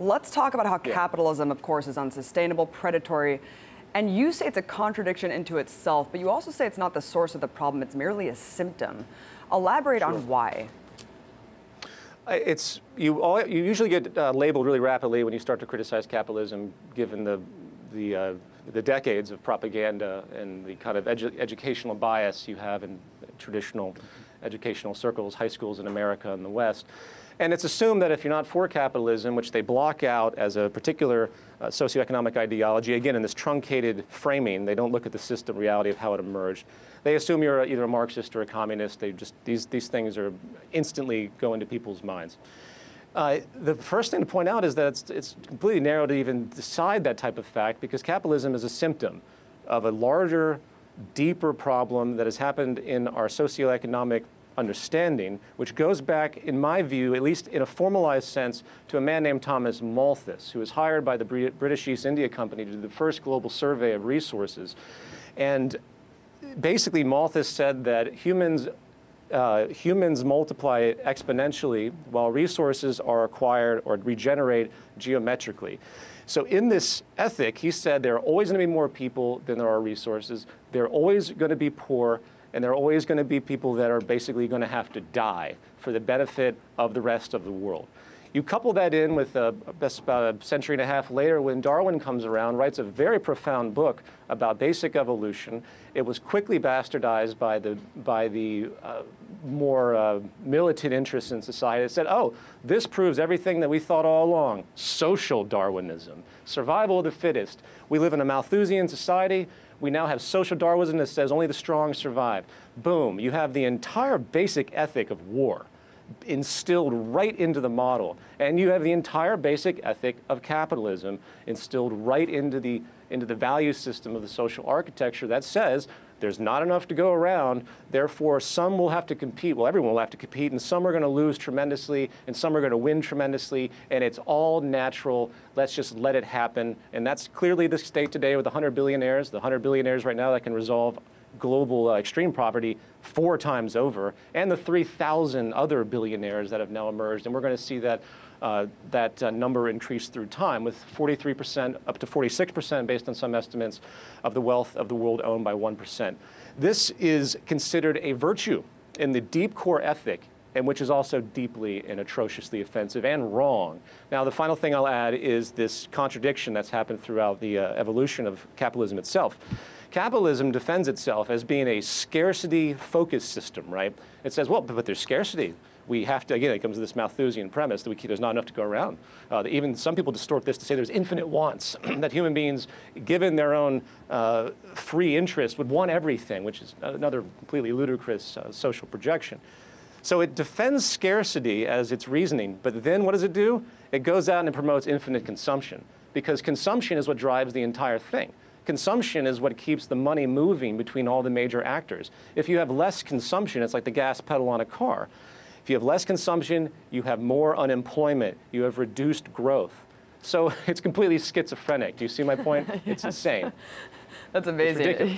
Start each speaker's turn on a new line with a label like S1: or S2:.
S1: Let's talk about how capitalism, of course, is unsustainable, predatory, and you say it's a contradiction into itself, but you also say it's not the source of the problem, it's merely a symptom. Elaborate on why.
S2: You usually get labeled really rapidly when you start to criticize capitalism, given the decades of propaganda and the kind of educational bias you have in traditional educational circles, high schools in America and the West. And it's assumed that if you're not for capitalism, which they block out as a particular socioeconomic ideology, again, in this truncated framing, they don't look at the system reality of how it emerged. They assume you're either a Marxist or a communist. These things are instantly go into people's minds. The first thing to point out is that it's completely narrow to even decide that type of fact, because capitalism is a symptom of a larger, deeper problem that has happened in our socioeconomic understanding, which goes back, in my view, at least in a formalized sense, to a man named Thomas Malthus, who was hired by the British East India Company to do the first global survey of resources. And basically, Malthus said that humans multiply exponentially while resources are acquired or regenerate geometrically. So in this ethic, he said there are always going to be more people than there are resources. They're always going to be poor, and there are always going to be people that are basically going to have to die for the benefit of the rest of the world. You couple that in with about a century and a half later, when Darwin comes around, writes a very profound book about basic evolution. It was quickly bastardized by the more militant interests in society. It said, oh, this proves everything that we thought all along. Social Darwinism, survival of the fittest. We live in a Malthusian society. We now have social Darwinism that says only the strong survive. Boom, you have the entire basic ethic of war instilled right into the model. And you have the entire basic ethic of capitalism instilled right into the value system of the social architecture that says there's not enough to go around, therefore some will have to compete. Well, everyone will have to compete, and some are going to lose tremendously, and some are going to win tremendously, and it's all natural. Let's just let it happen. And that's clearly the state today with the 100 billionaires. The 100 billionaires right now that can resolve global extreme poverty 4 times over, and the 3,000 other billionaires that have now emerged. And we're going to see that number increase through time, with 43% up to 46% based on some estimates of the wealth of the world owned by 1%. This is considered a virtue in the deep core ethic, and which is also deeply and atrociously offensive and wrong. Now, the final thing I'll add is this contradiction that's happened throughout the evolution of capitalism itself. Capitalism defends itself as being a scarcity-focused system, right? It says, well, but there's scarcity. We have to, again, it comes to this Malthusian premise that there's not enough to go around. Even some people distort this to say there's infinite wants, that human beings, given their own free interest, would want everything, which is another completely ludicrous social projection. So it defends scarcity as its reasoning, but then what does it do? It goes out and it promotes infinite consumption, because consumption is what drives the entire thing. Consumption is what keeps the money moving between all the major actors. If you have less consumption, it's like the gas pedal on a car. If you have less consumption, you have more unemployment. You have reduced growth. So it's completely schizophrenic. Do you see my point? It's insane.
S1: That's amazing.